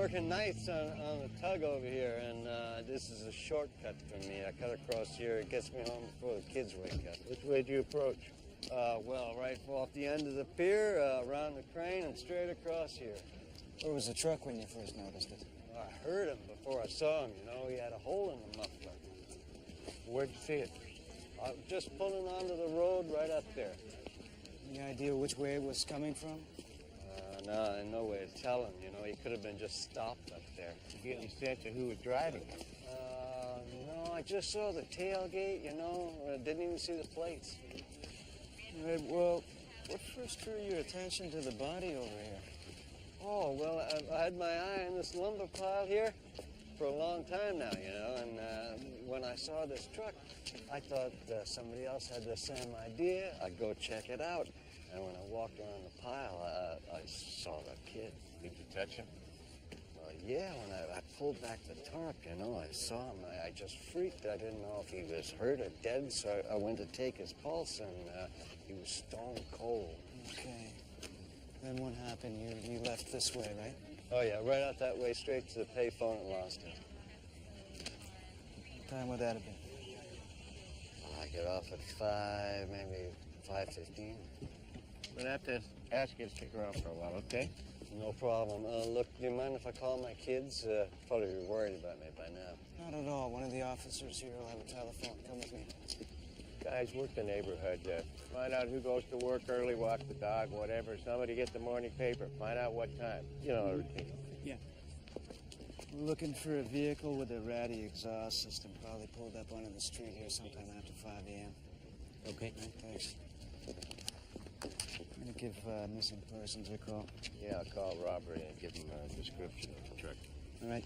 working nights on the tug over here, and this is a shortcut for me. I cut across here. It gets me home before the kids wake up. Which way do you approach? Well, right off the end of the pier, around the crane, and straight across here. Where was the truck when you first noticed it? I heard him before I saw him, you know. He had a hole in the muffler. Where'd you see it? I was just pulling onto the road right up there. Any idea which way it was coming from? No, no way of telling, you know. He could have been just stopped up there. Did you get any sense of who was driving? No, I just saw the tailgate, you know. I didn't even see the plates. All right, well, what first drew your attention to the body over here? Oh, well, I had my eye on this lumber pile here for a long time now, you know, and when I saw this truck, I thought somebody else had the same idea. I'd go check it out. And when I walked around the pile, I saw the kid. Did you touch him? Well, yeah, when I pulled back the tarp, you know, I saw him. I just freaked. I didn't know if he was hurt or dead, so I went to take his pulse, and he was stone cold. Okay. Then what happened? You left this way, right? Oh, yeah, right out that way, straight to the payphone and lost him. What time would that have been? I get off at 5, maybe 5:15. We'll have to ask you to stick around for a while, okay? No problem. Look, do you mind if I call my kids? Probably be worried about me by now. Not at all. One of the officers here will have a telephone. Come with me. Guys, work the neighborhood. Find out who goes to work early, walk the dog, whatever. Somebody get the morning paper. Find out what time. You know everything. Yeah. We're looking for a vehicle with a ratty exhaust system. Probably pulled up onto the street here sometime after 5 a.m. Okay. Right, thanks. I'm going to give missing persons a call. Yeah, I'll call Robert and give him a description of the truck. All right.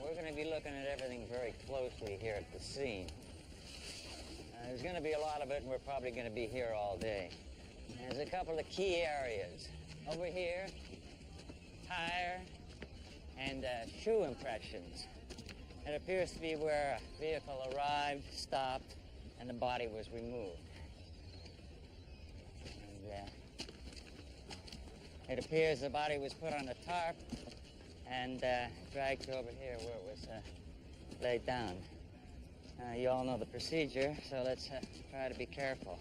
We're going to be looking at everything very closely here at the scene. There's going to be a lot of it, and we're probably going to be here all day. There's a couple of key areas. Over here, tire and shoe impressions. It appears to be where a vehicle arrived, stopped, and the body was removed. And it appears the body was put on a tarp and dragged over here where it was laid down. You all know the procedure, so let's try to be careful.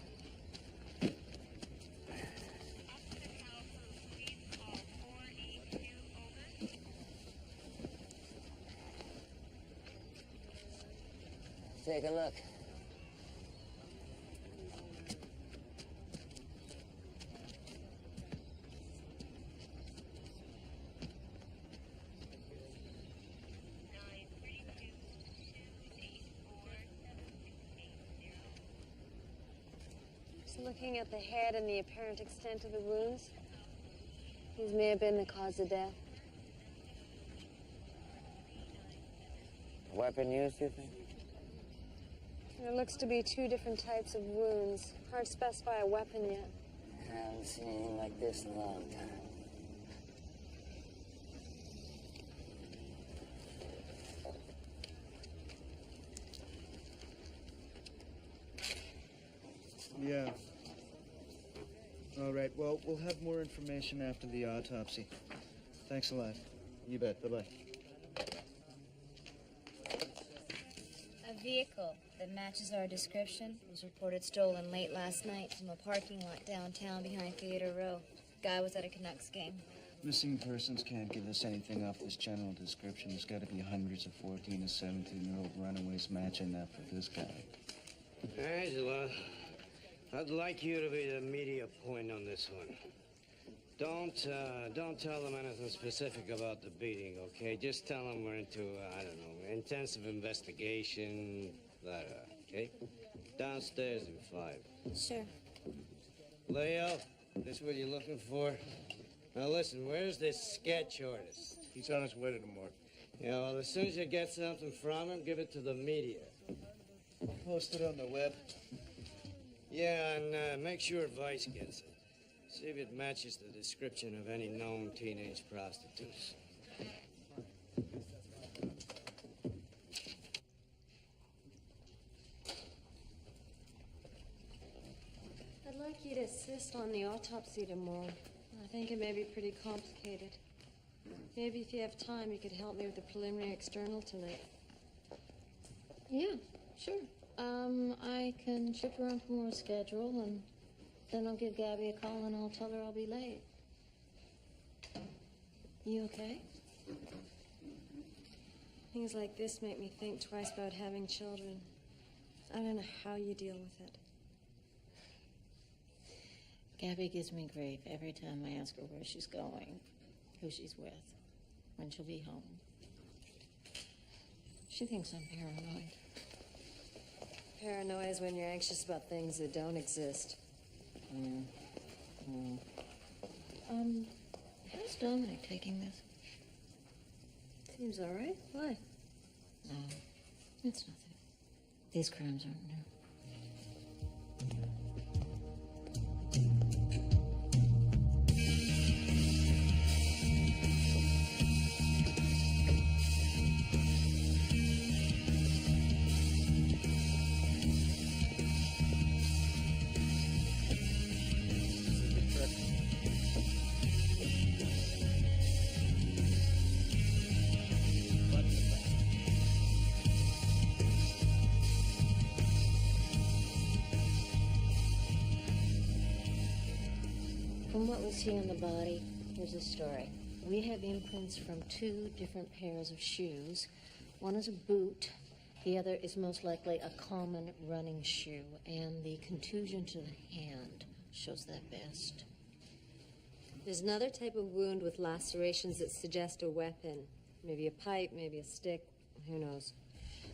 Take a look. Looking at the head and the apparent extent of the wounds, these may have been the cause of death. A weapon used, you think? There looks to be 2 different types of wounds. Hard to specify a weapon yet. I haven't seen anything like this in a long time. Yeah. All right, well, we'll have more information after the autopsy. Thanks a lot. You bet. Bye-bye. A vehicle that matches our description was reported stolen late last night from a parking lot downtown behind Theater Row. Guy was at a Canucks game. Missing persons can't give us anything off this general description. There's got to be hundreds of 14 and 17-year-old runaways matching that for this guy. Angela, I'd like you to be the media point on this one. Don't tell them anything specific about the beating, okay? Just tell them we're into, I don't know, intensive investigation, okay? Downstairs in 5. Sure. Leo, this what you're looking for? Now listen, where's this sketch artist? He's on his way to the morgue. Yeah, well, as soon as you get something from him, give it to the media. Post it on the web. Yeah, and make sure Vice gets it. See if it matches the description of any known teenage prostitutes. I'd like you to assist on the autopsy tomorrow. I think it may be pretty complicated. Maybe if you have time, you could help me with the preliminary external tonight. Yeah, sure. I can ship around for more schedule, and then I'll give Gabby a call and I'll tell her I'll be late. You okay? Things like this make me think twice about having children. I don't know how you deal with it. Gabby gives me grief every time I ask her where she's going, who she's with, when she'll be home. She thinks I'm paranoid. Paranoia is when you're anxious about things that don't exist. How's Dominic taking this? Seems all right. Why? No, it's nothing. These crimes aren't new. From what we see on the body, here's the story. We have imprints from 2 different pairs of shoes. One is a boot. The other is most likely a common running shoe, and the contusion to the hand shows that best. There's another type of wound with lacerations that suggest a weapon. Maybe a pipe, maybe a stick, who knows.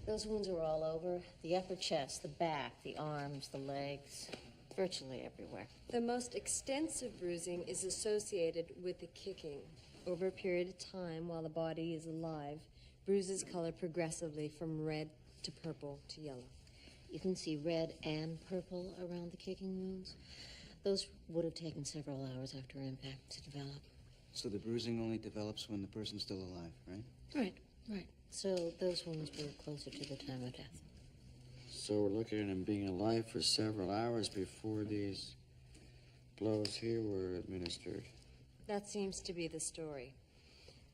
Those wounds are all over. The upper chest, the back, the arms, the legs, virtually everywhere. The most extensive bruising is associated with the kicking. Over a period of time, while the body is alive, bruises color progressively from red to purple to yellow. You can see red and purple around the kicking wounds. Those would have taken several hours after impact to develop. So the bruising only develops when the person's still alive, right? Right. So those wounds were closer to the time of death. So we're looking at him being alive for several hours before these blows here were administered. That seems to be the story.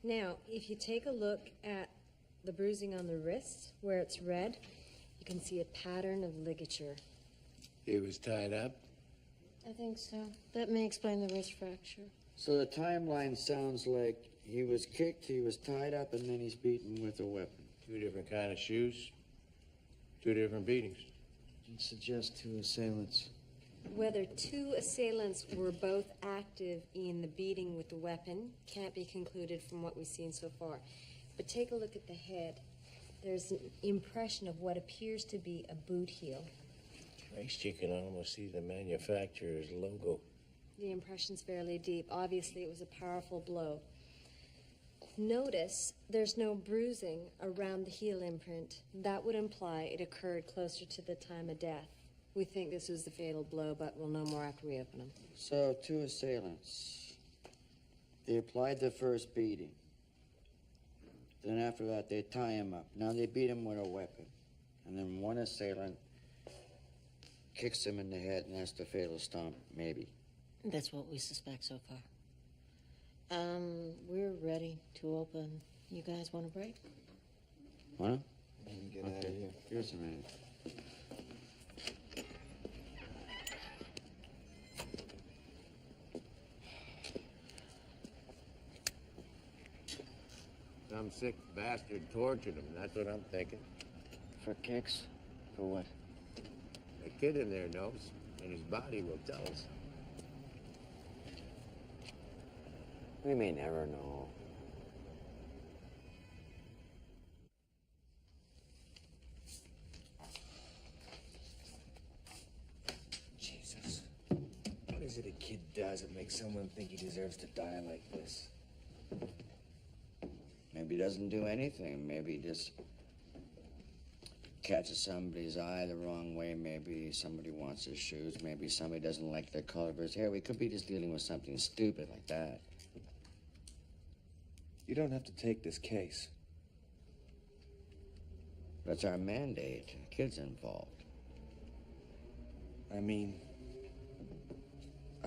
Now, if you take a look at the bruising on the wrists, where it's red, you can see a pattern of ligature. He was tied up? I think so. That may explain the wrist fracture. So the timeline sounds like he was kicked, he was tied up, and then he's beaten with a weapon. 2 different kind of shoes, 2 different beatings. It suggests 2 assailants. Whether 2 assailants were both active in the beating with the weapon can't be concluded from what we've seen so far. But take a look at the head. There's an impression of what appears to be a boot heel. Christ, you can almost see the manufacturer's logo. The impression's fairly deep. Obviously, it was a powerful blow. Notice there's no bruising around the heel imprint. That would imply it occurred closer to the time of death. We think this was the fatal blow, but we'll know more after we open them. So 2 assailants. They applied the first beating. Then after that, they tie him up. Now they beat him with a weapon. And then one assailant kicks him in the head, and that's the fatal stomp, maybe. That's what we suspect so far. We're ready to open. You guys want a break? What? Get out of here. Here's a minute. Some sick bastard tortured him, that's what I'm thinking. For kicks? For what? The kid in there knows, and his body will tell us. We may never know. Jesus. What is it a kid does that makes someone think he deserves to die like this? Maybe he doesn't do anything. Maybe he just catches somebody's eye the wrong way. Maybe somebody wants his shoes. Maybe somebody doesn't like the color of his hair. We could be just dealing with something stupid like that. You don't have to take this case. That's our mandate. The kid's involved. I mean,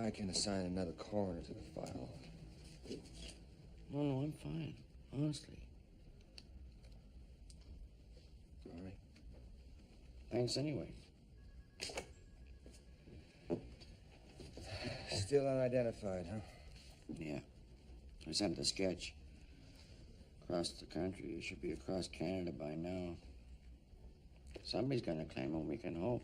I can assign another coroner to the file. No, I'm fine. Honestly. All right. Thanks anyway. Still unidentified, huh? Yeah. I sent the sketch. Across the country. It should be across Canada by now. Somebody's gonna claim him, we can hope.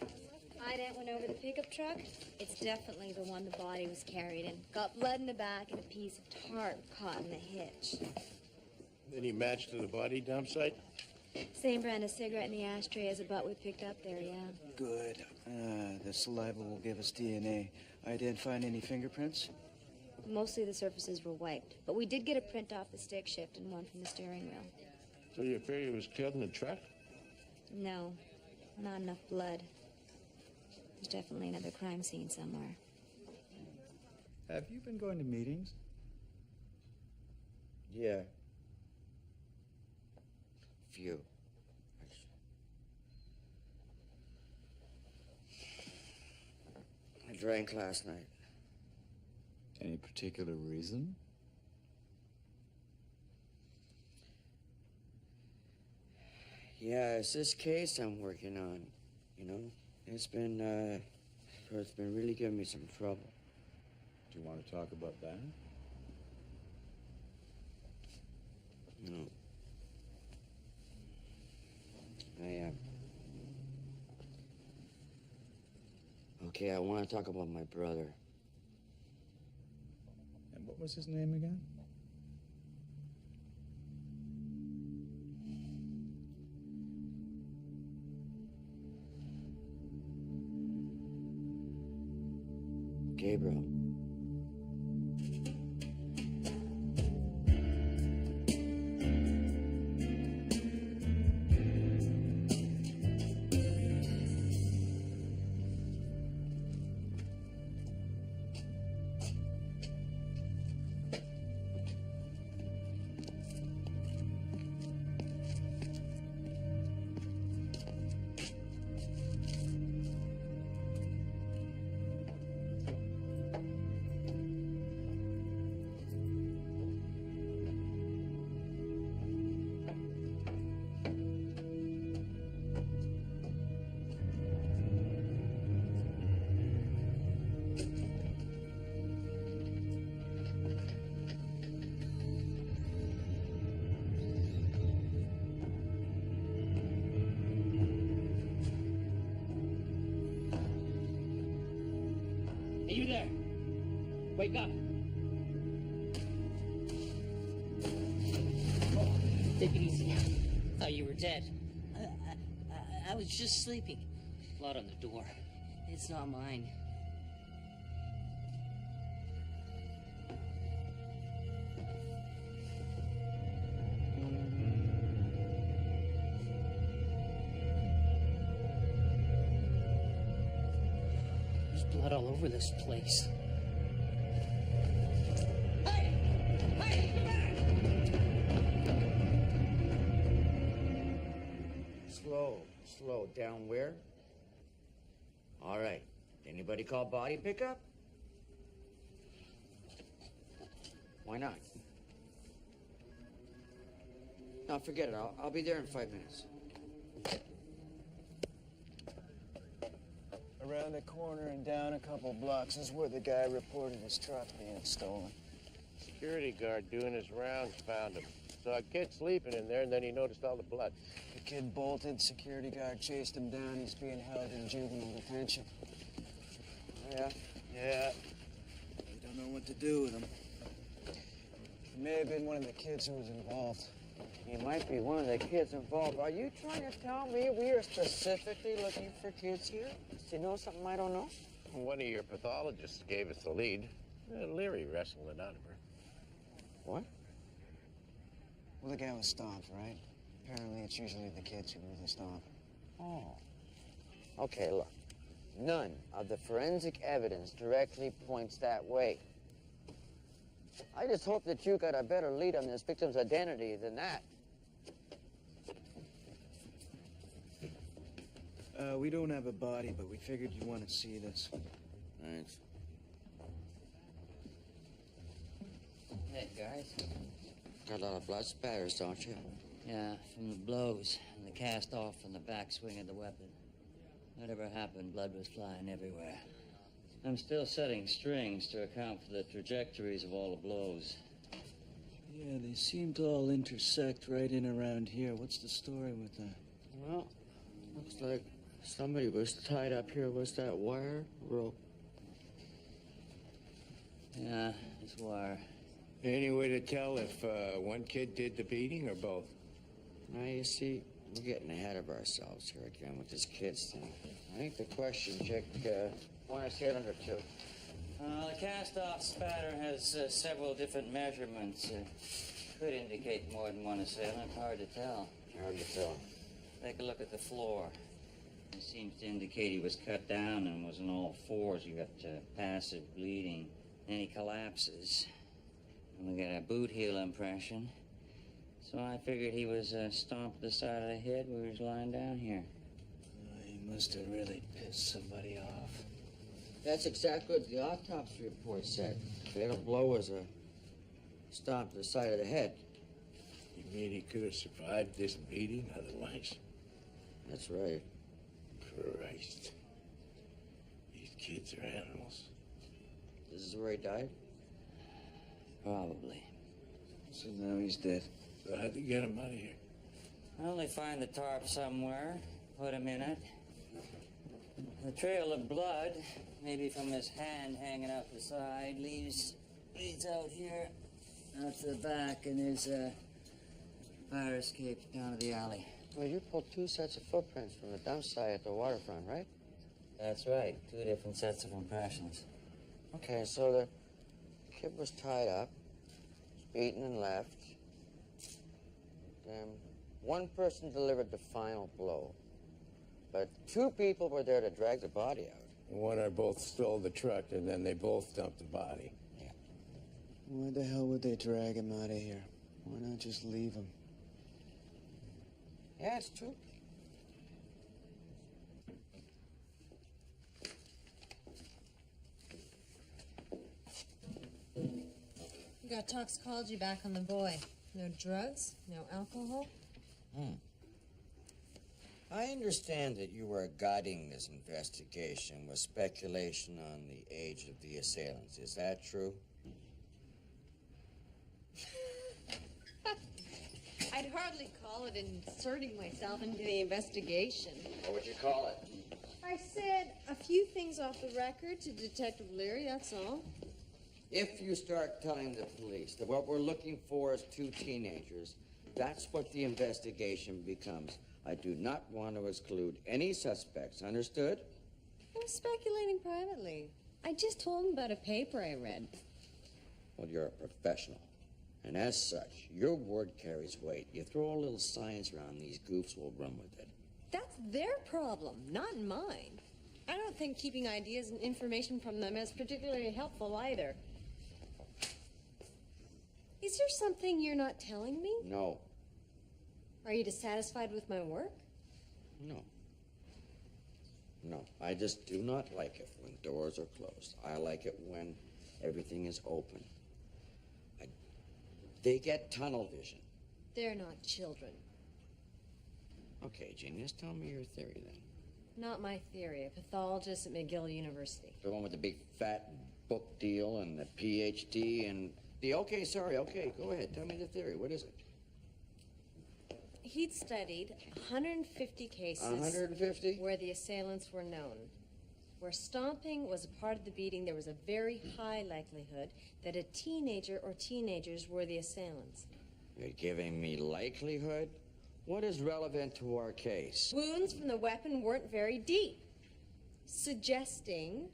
Ident went over the pickup truck. It's definitely the one the body was carried in. Got blood in the back and a piece of tarp caught in the hitch. Any match to the body dump site? Same brand of cigarette in the ashtray as the butt we picked up there, yeah. Good. The saliva will give us DNA. I didn't find any fingerprints? Mostly the surfaces were wiped, but we did get a print off the stick shift and one from the steering wheel. So you figure he was killed in the truck? No, not enough blood. There's definitely another crime scene somewhere. Have you been going to meetings? Yeah. Few. I drank last night. Any particular reason? Yeah, it's this case I'm working on, you know? It's been really giving me some trouble. Do you want to talk about that? No. I Okay, I want to talk about my brother. And what was his name again? Gabriel. Hey, you there? Wake up. Oh, take it easy. Thought you were dead. I was just sleeping. Blood on the door. It's not mine. There's blood all over this place. Hey! Hey, come back! Slow. Down where? All right. Anybody call body pickup? Why not? No, forget it. I'll be there in 5 minutes. Around the corner and down a couple blocks is where the guy reported his truck being stolen. Security guard doing his rounds found him. Saw a kid sleeping in there, and then he noticed all the blood. The kid bolted, security guard chased him down. He's being held in juvenile detention. Yeah? Yeah. We don't know what to do with him. He may have been one of the kids who was involved. He might be one of the kids involved. Are you trying to tell me we are specifically looking for kids here? Do you know something I don't know? One of your pathologists gave us the lead. Leary wrestled it out of her. What? Well, the guy was stomped, right? Apparently, it's usually the kids who do the stomp. Oh. Okay, look. None of the forensic evidence directly points that way. I just hope that you got a better lead on this victim's identity than that. We don't have a body, but we figured you'd want to see this. Thanks. Got a lot of blood spatters, don't you? Yeah, from the blows and the cast off from the backswing of the weapon. Whatever happened, blood was flying everywhere. I'm still setting strings to account for the trajectories of all the blows. Yeah, they seem to all intersect right in around here. What's the story with that? Well, looks like somebody was tied up here. Was that wire? Rope? Yeah, this wire. Any way to tell if one kid did the beating or both? Now, you see, we're getting ahead of ourselves here again with this kids thing. I think the question, Chick, one assailant or two? The cast-off spatter has several different measurements. Could indicate more than one assailant. Hard to tell. Hard to tell. Take a look at the floor. It seems to indicate he was cut down and was on all fours. You got passive bleeding. Then he collapses. And we got a boot heel impression. So I figured he was stomped the side of the head where he was lying down here. He must have really pissed somebody off. That's exactly what the autopsy report said. Fatal blow was a stomp to the side of the head. You mean he could have survived this beating otherwise? That's right. Christ. These kids are animals. This is where he died? Probably. So now he's dead. So how'd they get him out of here? Well, they find the tarp somewhere, put him in it. The trail of blood, maybe from his hand hanging out the side, leads out here, out to the back, and there's a fire escape down to the alley. Well, you pulled two sets of footprints from the dump site at the waterfront, right? That's right, 2 different sets of impressions. Okay, so the kid was tied up, beaten and left. Then one person delivered the final blow. But 2 people were there to drag the body out. One or both stole the truck, and then they both dumped the body. Yeah. Why the hell would they drag him out of here? Why not just leave him? Yeah, it's true. You got toxicology back on the boy. No drugs, no alcohol. I understand that you were guiding this investigation with speculation on the age of the assailants. Is that true? I'd hardly call it inserting myself into the investigation. What would you call it? I said a few things off the record to Detective Leary, that's all. If you start telling the police that what we're looking for is 2 teenagers, that's what the investigation becomes. I do not want to exclude any suspects, understood? I was speculating privately. I just told him about a paper I read. Well, you're a professional. And as such, your word carries weight. You throw a little science around, these goofs will run with it. That's their problem, not mine. I don't think keeping ideas and information from them is particularly helpful either. Is there something you're not telling me? No. Are you dissatisfied with my work? No. No, I just do not like it when doors are closed. I like it when everything is open. They get tunnel vision. They're not children. Okay, Genius, tell me your theory then. Not my theory. A pathologist at McGill University. The one with the big fat book deal and the PhD and the... Okay, go ahead. Tell me the theory. What is it? He'd studied 150 cases 150? where the assailants were known. Where stomping was a part of the beating, there was a very high likelihood that a teenager or teenagers were the assailants. You're giving me likelihood? What is relevant to our case? Wounds from the weapon weren't very deep, suggesting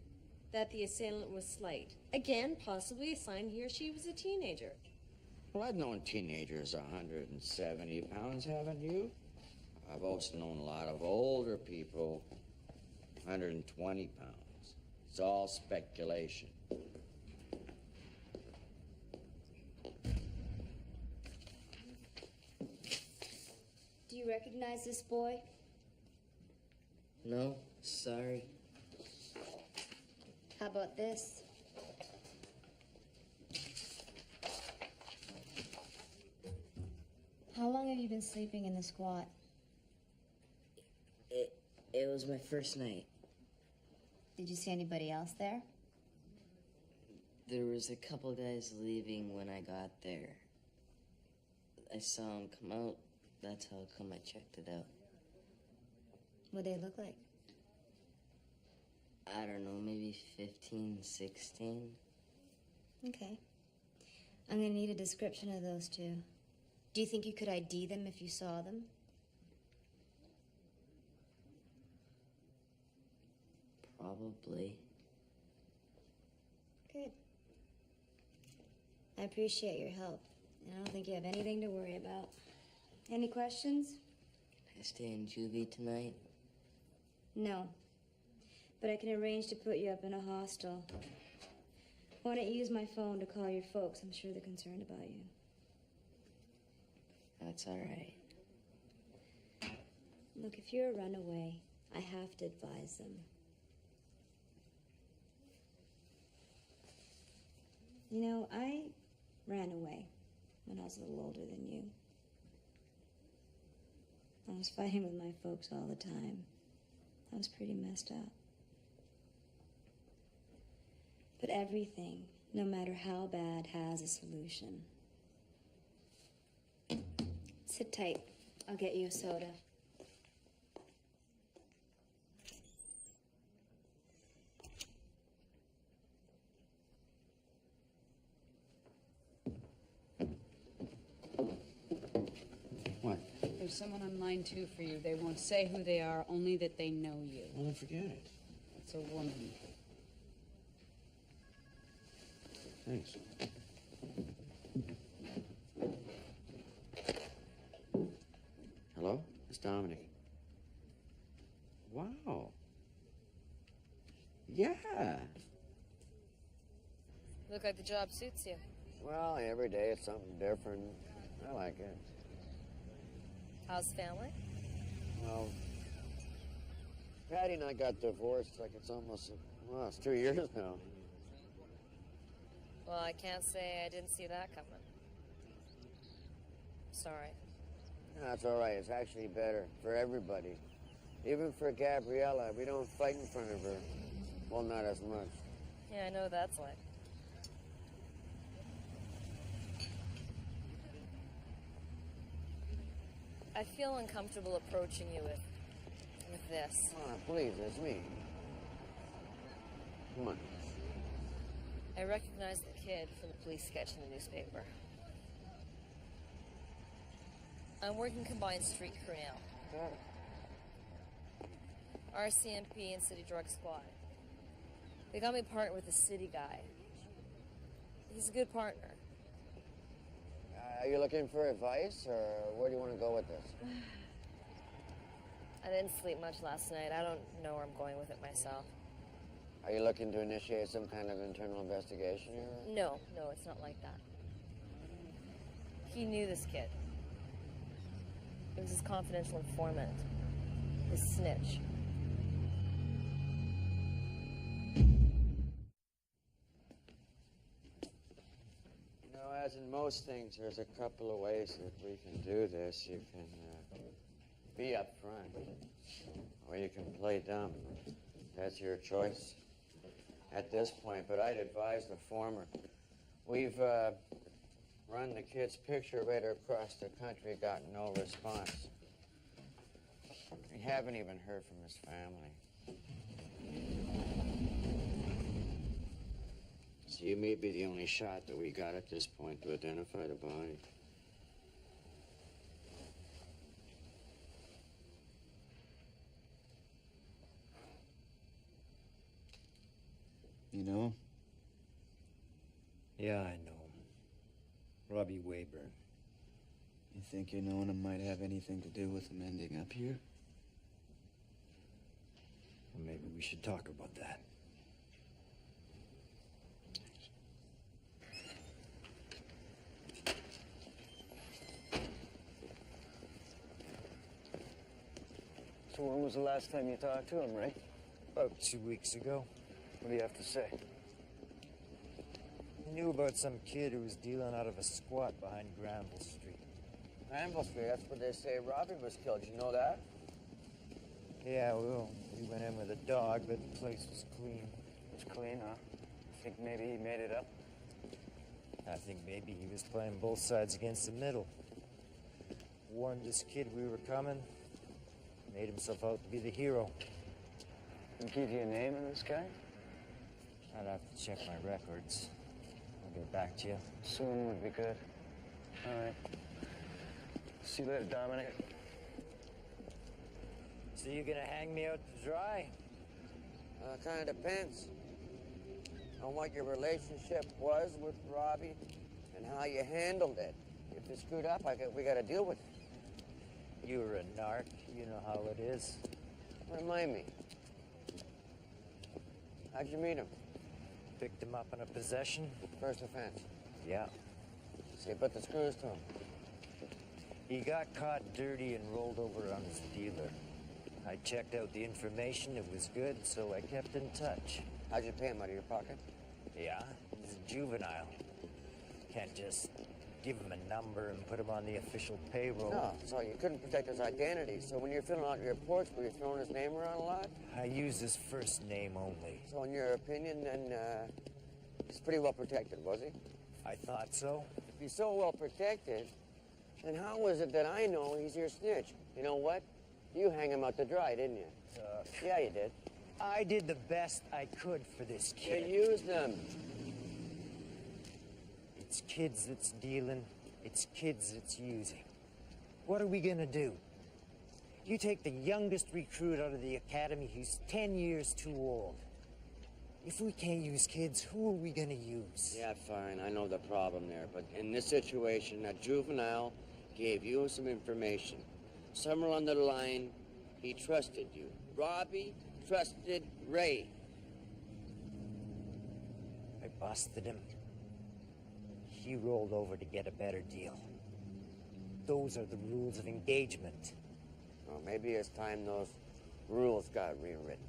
that the assailant was slight. Again, possibly a sign he or she was a teenager. Well, I've known teenagers 170 pounds, haven't you? I've also known a lot of older people, 120 pounds. It's all speculation. Do you recognize this boy? No, sorry. How about this? How long have you been sleeping in the squat? It was my first night. Did you see anybody else there? There was a couple guys leaving when I got there. I saw them come out. That's how come I checked it out. What'd they look like? I don't know, maybe 15, 16. Okay. I'm gonna need a description of those two. Do you think you could ID them if you saw them? Probably. Good. I appreciate your help. I don't think you have anything to worry about. Any questions? Can I stay in juvie tonight? No. But I can arrange to put you up in a hostel. Why don't you use my phone to call your folks? I'm sure they're concerned about you. That's all right. Look, if you're a runaway, I have to advise them. You know, I ran away when I was a little older than you. I was fighting with my folks all the time. I was pretty messed up. But everything, no matter how bad, has a solution. Sit tight. I'll get you a soda. What? There's someone on line 2 for you. They won't say who they are, only that they know you. Well, then forget it. It's a woman. Thanks. Hello? It's Dominic. Wow. Yeah. Look like the job suits you. Well, every day it's something different. I like it. How's family? Well, Patty and I got divorced like it's almost, well, it's 2 years now. Well, I can't say I didn't see that coming. Sorry. That's all right. It's actually better for everybody. Even for Gabriella, we don't fight in front of her. Well, not as much. Yeah, I know what that's like. I feel uncomfortable approaching you with this. Come on, please, it's me. Come on. I recognize the kid from the police sketch in the newspaper. I'm working combined street crew now. RCMP and City Drug Squad. They got me partnered with a city guy. He's a good partner. Are you looking for advice, or where do you want to go with this? I didn't sleep much last night. I don't know where I'm going with it myself. Are you looking to initiate some kind of internal investigation here? No, it's not like that. He knew this kid. He was his confidential informant, his snitch. You know, as in most things, there's a couple of ways that we can do this. You can be up front, or you can play dumb. That's your choice at this point, but I'd advise the former. We've run the kid's picture right across the country, got no response. We haven't even heard from his family. So you may be the only shot that we got at this point to identify the body. You know? Yeah, I know. Robbie Wayburn. You think your knowing him might have anything to do with him ending up here? Well, maybe we should talk about that. So when was the last time you talked to him, Ray? About 2 weeks ago. What do you have to say? He knew about some kid who was dealing out of a squat behind Granville Street. Granville Street, that's where they say Robbie was killed. You know that? Yeah, well, we went in with a dog, but the place was clean. It's clean, huh? Think maybe he made it up? I think maybe he was playing both sides against the middle. Warned this kid we were coming, made himself out to be the hero. Can give you a name of this guy? I'd have to check my records. I'll get back to you. Soon would be good. All right. See you later, Dominic. So you gonna hang me out to dry? Kind of depends on what your relationship was with Robbie and how you handled it. If you screwed up, we got to deal with it. You were a narc. You know how it is. Remind me. How'd you meet him? Picked him up in a possession. First offense. Yeah. So you put the screws to him. He got caught dirty and rolled over on his dealer. I checked out the information. It was good, so I kept in touch. How'd you pay him, out of your pocket? Yeah, he's a juvenile. Can't just give him a number and put him on the official payroll. No, so you couldn't protect his identity. So when you're filling out your reports, were you throwing his name around a lot? I use his first name only. So in your opinion, then, he's pretty well protected, was he? I thought so. If he's so well protected, then how was it that I know he's your snitch? You know what? You hang him out to dry, didn't you? Yeah, you did. I did the best I could for this kid. You used them. It's kids that's dealing. It's kids that's using. What are we gonna do? You take the youngest recruit out of the academy who's 10 years too old. If we can't use kids, who are we gonna use? Yeah, fine. I know the problem there. But in this situation, a juvenile gave you some information. Somewhere on the line, he trusted you. Robbie trusted Ray. I busted him. He rolled over to get a better deal. Those are the rules of engagement. Well, maybe it's time those rules got rewritten.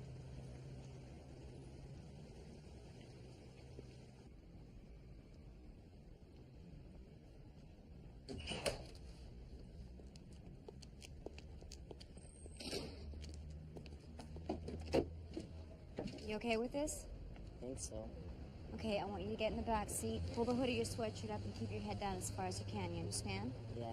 You okay with this? I think so. Okay, I want you to get in the back seat, pull the hood of your sweatshirt up, and keep your head down as far as you can. You understand? Yeah.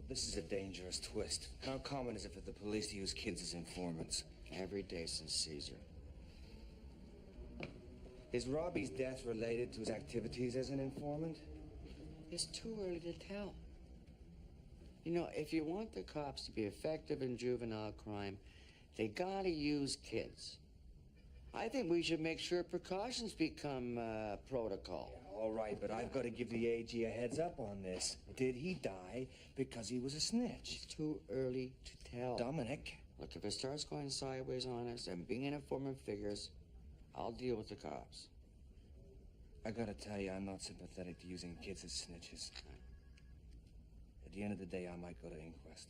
This is a dangerous twist. How common is it for the police to use kids as informants? Every day since Caesar. Is Robbie's death related to his activities as an informant? It's too early to tell. You know, if you want the cops to be effective in juvenile crime, they gotta use kids. I think we should make sure precautions become protocol. Yeah, all right, but I've got to give the AG a heads up on this. Did he die because he was a snitch? It's too early to tell. Dominic. Look, if it starts going sideways on us and being an informant figures, I'll deal with the cops. I gotta tell you, I'm not sympathetic to using kids as snitches. At the end of the day, I might go to inquest.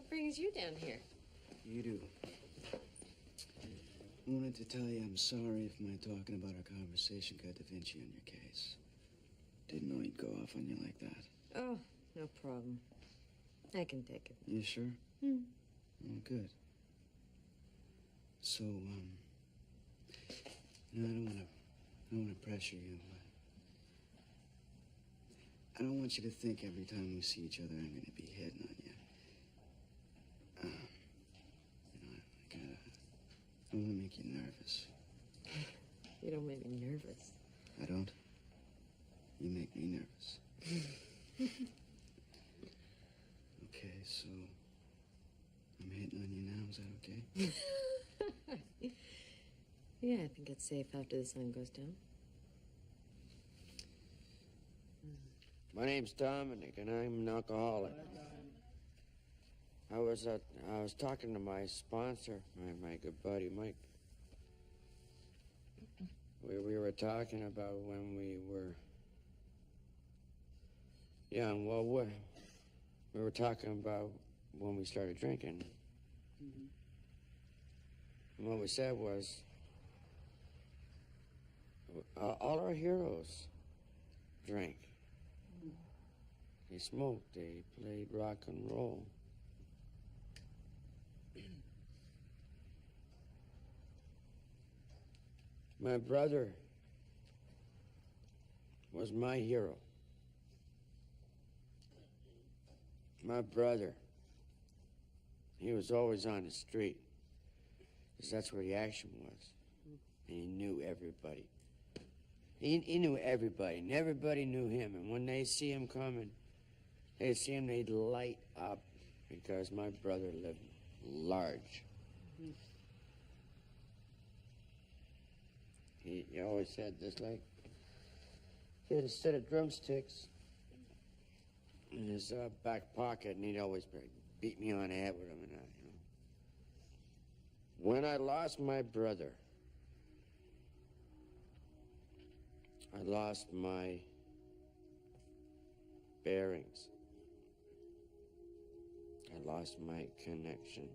Brings you down here? You do. Wanted to tell you I'm sorry if my talking about our conversation got Da Vinci on your case. Didn't know he'd go off on you like that. Oh, no problem. I can take it. You sure? Oh, good. So, you know, I don't want to pressure you, but I don't want you to think every time we see each other I'm going to be hitting on you. You know, I don't want to make you nervous. You don't make me nervous. I don't? You make me nervous. Okay, so I'm hitting on you now. Is that okay? Yeah, I think it's safe after the sun goes down. My name's Dominic, and I'm an alcoholic. I was talking to my sponsor, my good buddy Mike. We were talking about when we were young. Well, we were talking about when we started drinking. And what we said was, all our heroes drank. They smoked, they played rock and roll. My brother was my hero. My brother, he was always on the street, because that's where the action was. And he knew everybody. He knew everybody, and everybody knew him. And when they see him coming, they'd see him, they'd light up, because my brother lived large. He always said this, like, he had a set of drumsticks in his back pocket, and he'd always beat me on the head with them and that, you know. When I lost my brother, I lost my bearings. I lost my connection.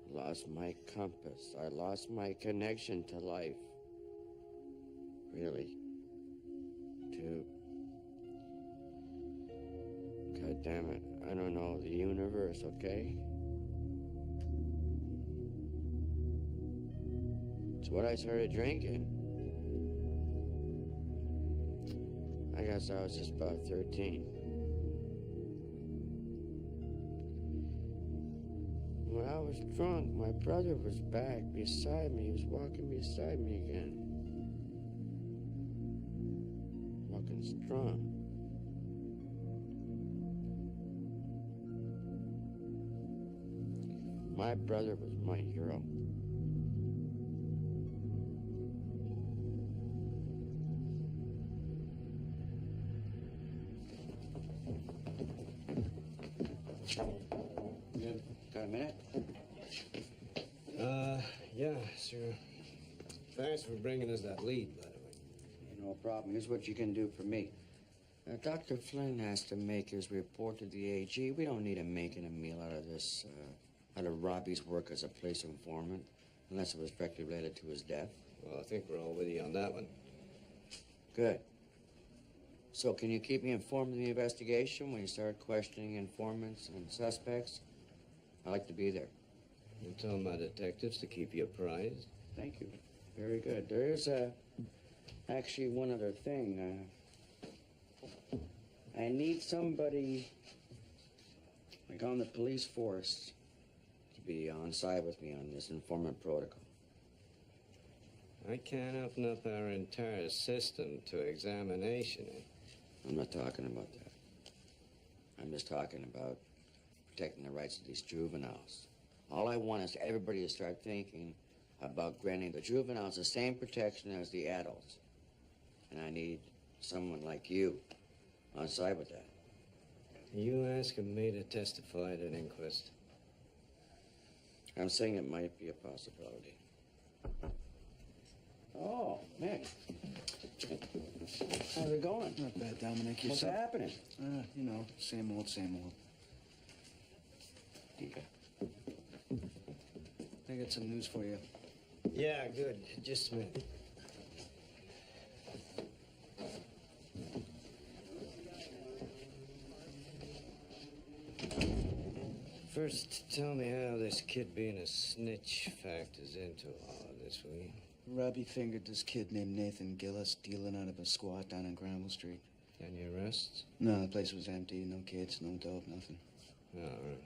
I lost my compass. I lost my connection to life. Really. God damn it. I don't know, the universe, okay? It's what I started drinking. I guess I was just about 13. When I was drunk, my brother was back beside me. He was walking beside me again. Walking strong. My brother was my hero. Got a minute? Yeah, sure. Thanks for bringing us that lead, by the way. No problem. Here's what you can do for me. Dr. Flynn has to make his report to the AG. We don't need him making a meal out of this, out of Robbie's work as a police informant, unless it was directly related to his death. Well, I think we're all with you on that one. Good. So can you keep me informed of the investigation when you start questioning informants and suspects? I'd like to be there. You tell my detectives to keep you apprised. Thank you. Very good. There is actually one other thing. I need somebody, like on the police force, to be on side with me on this informant protocol. I can't open up our entire system to examination. I'm not talking about that. I'm just talking about protecting the rights of these juveniles. All I want is everybody to start thinking about granting the juveniles the same protection as the adults. And I need someone like you on side with that. Are you asking me to testify at an inquest? I'm saying it might be a possibility. Oh, Mick. How's it going? Not bad, Dominic. What's Yourself? happening? You know, same old, same old. Okay. I got some news for you. Yeah, good. Just a minute. First, tell me how this kid being a snitch factors into all of this, will you? Robbie fingered this kid named Nathan Gillis dealing out of a squat down on Granville Street. Any arrests? No, the place was empty. No kids, no dope, nothing. All right.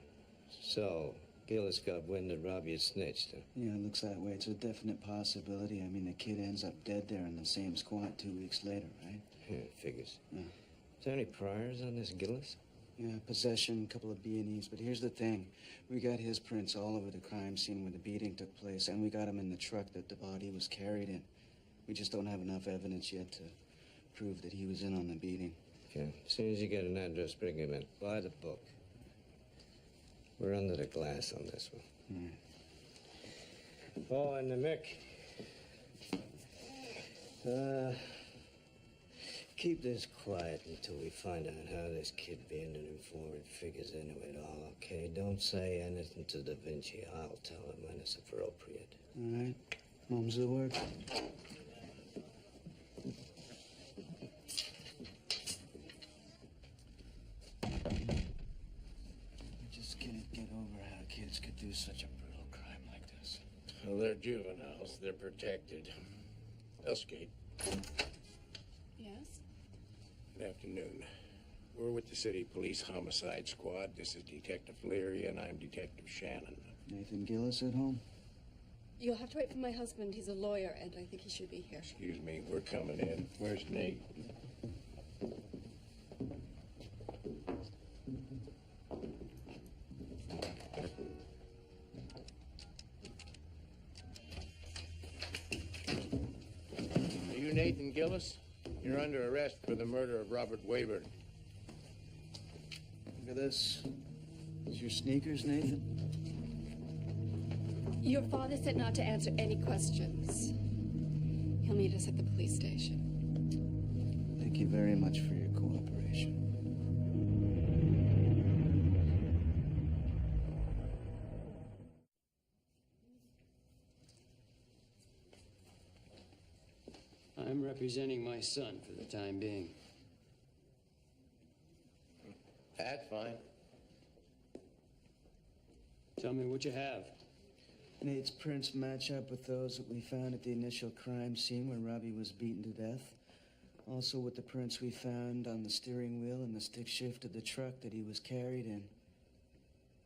So, Gillis got wind that Robbie had snitched, huh? Yeah, it looks that way. It's a definite possibility. I mean, the kid ends up dead there in the same squat 2 weeks later, right? Yeah, figures. Yeah. Is there any priors on this Gillis? Yeah, possession, a couple of B&Es. But here's the thing. We got his prints all over the crime scene where the beating took place, and we got him in the truck that the body was carried in. We just don't have enough evidence yet to prove that he was in on the beating. Okay. As soon as you get an address, bring him in. Buy the book. We're under the glass on this one. Oh, and the Mick. Keep this quiet until we find out how this kid being an informant figures into it all, okay? Don't say anything to Da Vinci. I'll tell him when it's appropriate. All right. Mom's the word. I just can't get over how kids could do such a brutal crime like this. Well, they're juveniles. They're protected. They'll skate. Yes? Good afternoon. We're with the City Police Homicide Squad. This is Detective Leary, and I'm Detective Shannon. Nathan Gillis at home? You'll have to wait for my husband. He's a lawyer, and I think he should be here. Excuse me, we're coming in. Where's Nate? Are you Nathan Gillis? You're under arrest for the murder of Robert Wayburn. Look at this. Is your sneakers, Nathan? Your father said not to answer any questions. He'll meet us at the police station. Thank you very much for your cooperation. I'm representing my son for the time being. That's fine. Tell me what you have. Nate's prints match up with those that we found at the initial crime scene where Robbie was beaten to death. Also with the prints we found on the steering wheel and the stick shift of the truck that he was carried in.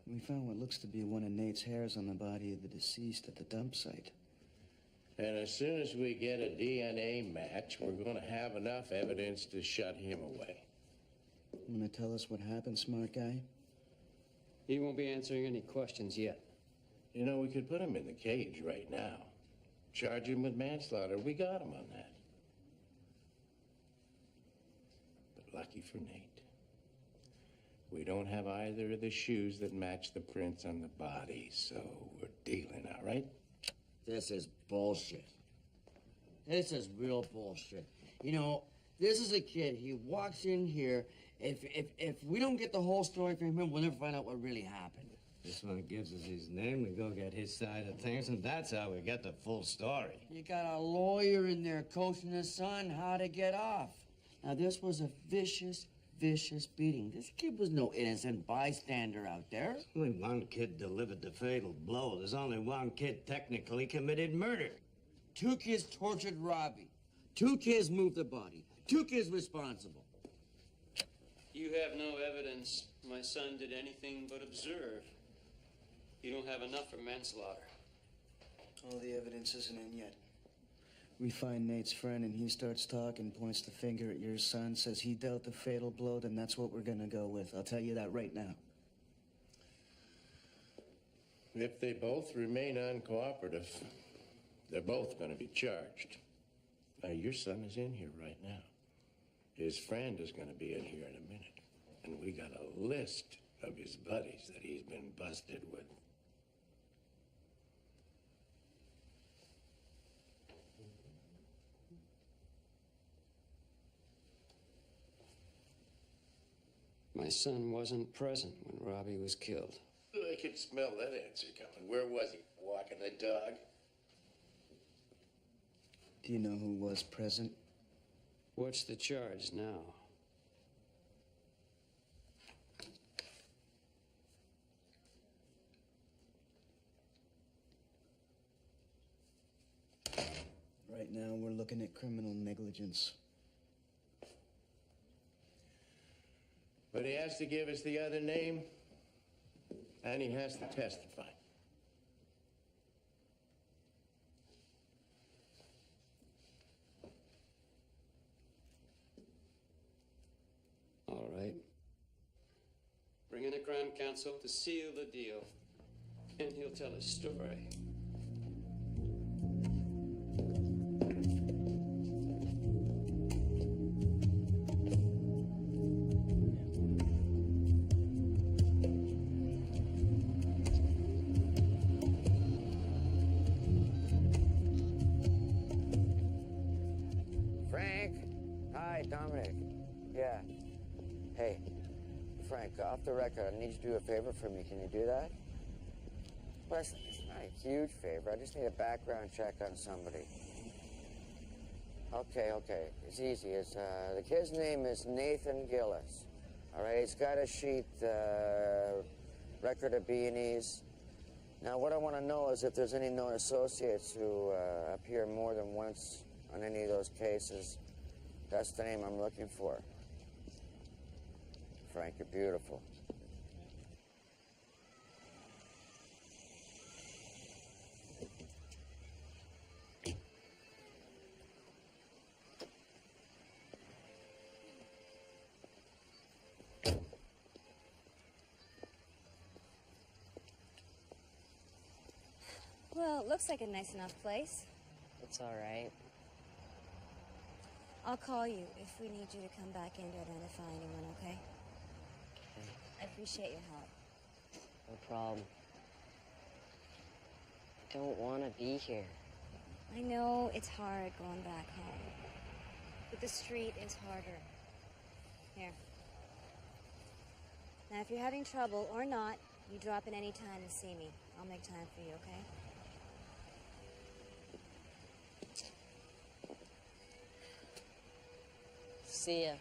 We found what looks to be one of Nate's hairs on the body of the deceased at the dump site. And as soon as we get a DNA match, we're going to have enough evidence to shut him away. You want to tell us what happened, smart guy? He won't be answering any questions yet. You know, we could put him in the cage right now. Charge him with manslaughter. We got him on that. But lucky for Nate, we don't have either of the shoes that match the prints on the body, so we're dealing, all right? This is bullshit. This is real bullshit. You know, this is a kid. He walks in here. If we don't get the whole story from him, we'll never find out what really happened. This one gives us his name. We go get his side of things, and that's how we get the full story. You got a lawyer in there coaching his son how to get off. Now, this was a vicious beating. This kid was no innocent bystander out there. Only one kid delivered the fatal blow. There's only one kid technically committed murder. 2 kids tortured Robbie. 2 kids moved the body. 2 kids responsible. You have no evidence my son did anything but observe. You don't have enough for manslaughter. All the evidence isn't in yet. We find Nate's friend and he starts talking, points the finger at your son, says he dealt the fatal blow, then that's what we're gonna go with. I'll tell you that right now. If they both remain uncooperative, they're both going to be charged. Now, your son is in here right now. His friend is going to be in here in a minute. And we got a list of his buddies that he's been busted with. My son wasn't present when Robbie was killed. I could smell that answer coming. Where was he? Walking the dog? Do you know who was present? What's the charge now? now we're looking at criminal negligence. But he has to give us the other name, and he has to testify. All right. Bring in a Crown Counsel to seal the deal, and he'll tell his story. Frank? Hi, Dominic. Yeah. Hey, Frank, off the record, I need you to do a favor for me. Can you do that? Well, it's not a huge favor. I just need a background check on somebody. Okay. It's easy. The kid's name is Nathan Gillis. All right, he's got a sheet, record of B&Es. Now, what I want to know is if there's any known associates who appear more than once on any of those cases. That's the name I'm looking for. Frank, you're beautiful. Well, it looks like a nice enough place. It's all right. I'll call you if we need you to come back in to identify anyone, okay? I appreciate your help. No problem. I don't want to be here. I know it's hard going back home, but the street is harder. Here. Now, if you're having trouble or not, you drop in any time to see me. I'll make time for you, okay? See ya.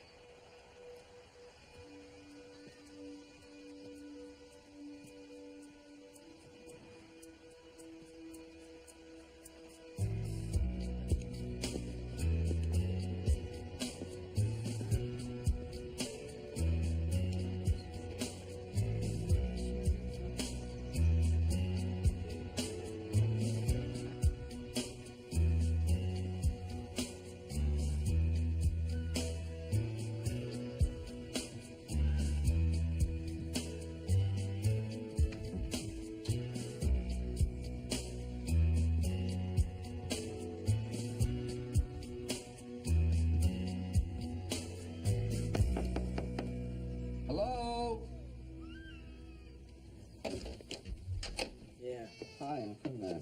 Hello? Yeah, hi, I'm from the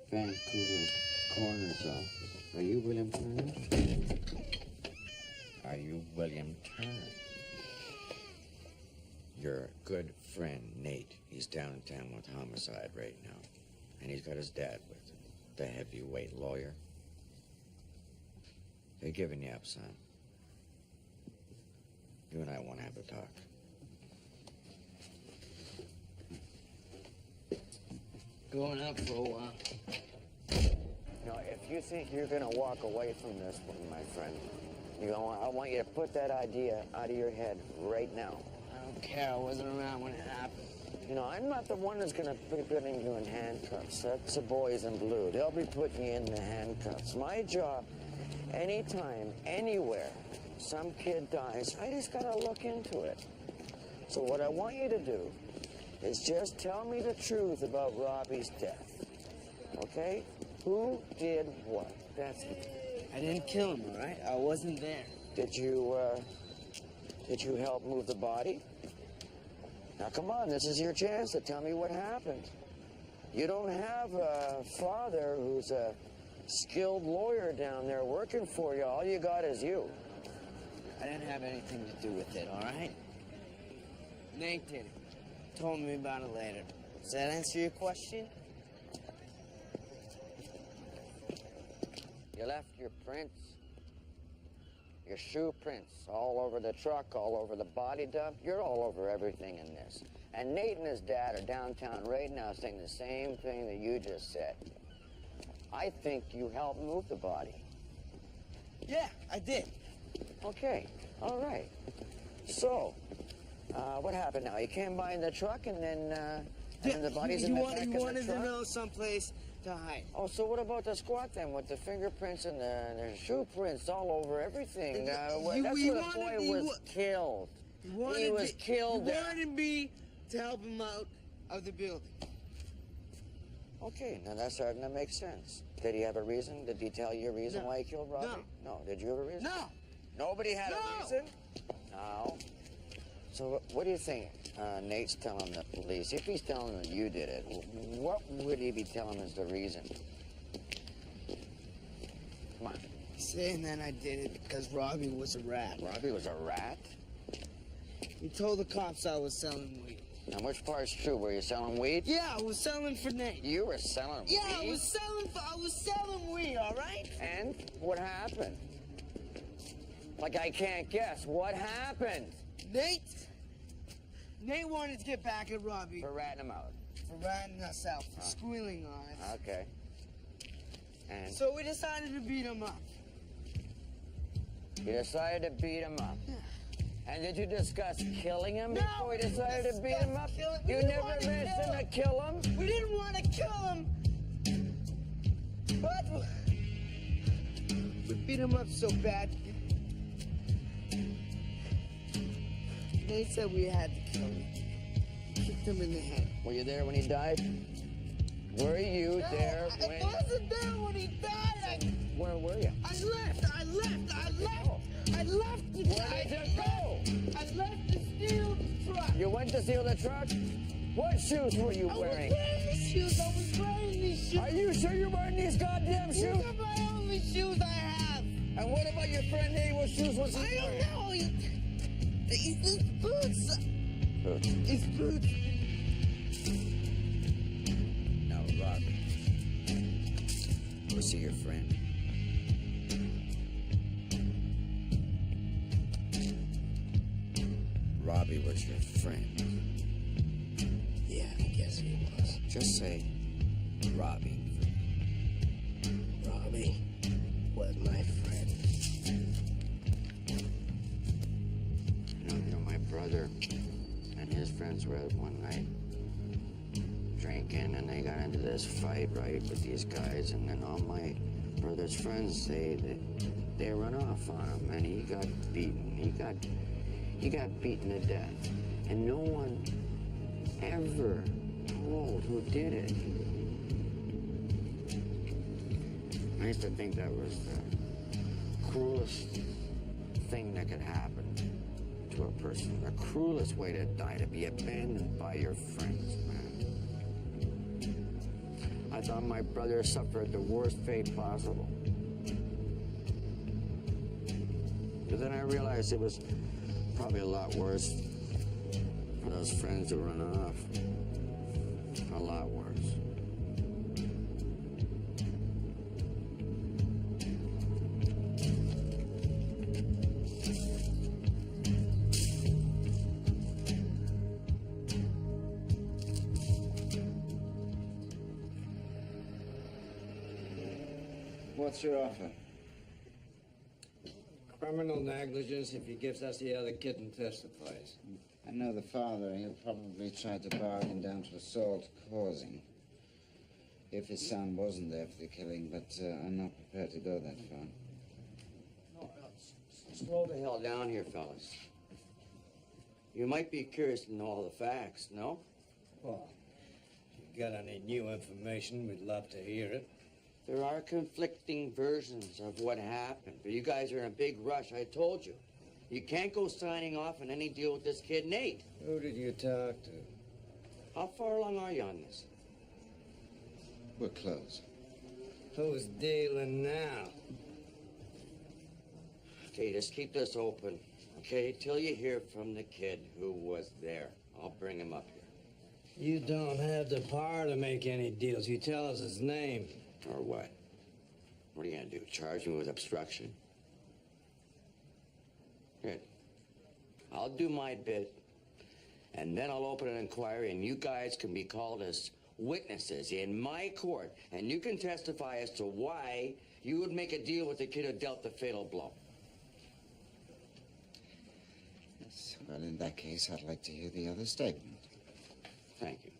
Vancouver coroner's office. Are you William Turner? Are you William Turner? Your good friend, Nate. He's downtown with homicide right now. And he's got his dad with him, the heavyweight lawyer. They're giving you up, son. You and I want to have a talk. Going out for a while. Now, if you think you're going to walk away from this one, my friend, I want you to put that idea out of your head right now. I don't care. I wasn't around when it happened. You know, I'm not the one that's going to be putting you in handcuffs. That's the boys in blue. They'll be putting you in the handcuffs. My job, anytime, anywhere, some kid dies, I just got to look into it. So what I want you to do is just tell me the truth about Robbie's death. Okay? Who did what? That's it. I didn't kill him, all right? I wasn't there. Did you help move the body? Now, come on, this is your chance to tell me what happened. You don't have a father who's a skilled lawyer down there working for you. All you got is you. I didn't have anything to do with it, all right? Nate did it. Told me about it later. Does that answer your question? You left your prints, your shoe prints, all over the truck, all over the body dump. You're all over everything in this. And Nate and his dad are downtown right now saying the same thing that you just said. I think you helped move the body. Yeah, I did. Okay, all right. So, what happened now? You came by in the truck and then the body's in the back of the truck? You wanted to know someplace to hide. Oh, so what about the squat then, with the fingerprints and the shoe prints all over everything? That's where the boy was killed. He was killed there. He wanted me to help him out of the building. Okay, now that's starting to make sense. Did he have a reason? Did he tell you a reason why he killed Robbie? No. Did you have a reason? No. Nobody had a reason? No. So what do you think Nate's telling the police? If he's telling them you did it, what would he be telling as the reason? Come on. Saying that I did it because Robbie was a rat. Robbie was a rat? He told the cops I was selling weed. Now, which part's true? Were you selling weed? Yeah, I was selling for Nate. You were selling weed? Yeah, I was selling weed, all right? And what happened? Like, I can't guess. What happened? Nate wanted to get back at Robbie. For ratting him out? For ratting us out, for squealing on us. Okay. And? So we decided to beat him up. You decided to beat him up? Yeah. And did you discuss killing him before you decided to beat him up? You never mentioned to kill him? We didn't want to kill him. But we beat him up so bad. They said we had to kill him. Kicked him in the head. Were you there when he died? Were you there when... I wasn't there when he died. Where were you? I left the Where did you go? I left to steal the truck. You went to steal the truck? What shoes were you wearing? I was wearing these shoes. Are you sure you're wearing these goddamn shoes? These are my only shoes I have. And what about your friend Nate? What shoes was he wearing? I don't know. It's boots. Boots? It's boots. Now, Robbie, go see your friend. Robbie was your friend. Yeah, I guess he was. Just say Robbie. Robbie was my friend. You know, my brother and his friends were out one night drinking, and they got into this fight, right, with these guys, and then all my brother's friends say that they run off on him, and he got beaten. He got beaten to death, and no one ever told who did it. I used to think that was the cruelest thing that could happen to a person. The cruelest way to die, to be abandoned by your friends, man. I thought my brother suffered the worst fate possible. But then I realized it was probably a lot worse for those friends who run off. A lot worse. What's your offer? Criminal negligence if he gives us the other kid and testifies. I know the father. He'll probably try to bargain down to assault causing. If his son wasn't there for the killing, but I'm not prepared to go that far. No, Slow the hell down here, fellas. You might be curious to know all the facts, no? Well, if you got any new information, we'd love to hear it. There are conflicting versions of what happened, but you guys are in a big rush, I told you. You can't go signing off on any deal with this kid, Nate. Who did you talk to? How far along are you on this? We're close. Who's dealing now? Okay, just keep this open, okay? Till you hear from the kid who was there. I'll bring him up here. You don't have the power to make any deals. You tell us his name. Or what? What are you gonna do, charge me with obstruction? Good. I'll do my bit, and then I'll open an inquiry, and you guys can be called as witnesses in my court, and you can testify as to why you would make a deal with the kid who dealt the fatal blow. Yes, well, in that case, I'd like to hear the other statement. Thank you.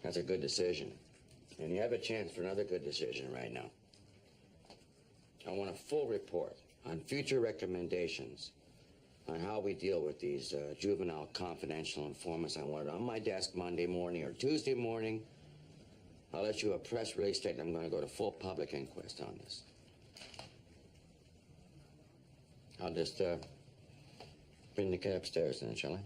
That's a good decision. And you have a chance for another good decision right now. I want a full report on future recommendations on how we deal with these juvenile confidential informants. I want it on my desk Monday morning or Tuesday morning. I'll let you a press release statement. I'm going to go to full public inquest on this. I'll just bring the kid upstairs then, shall I?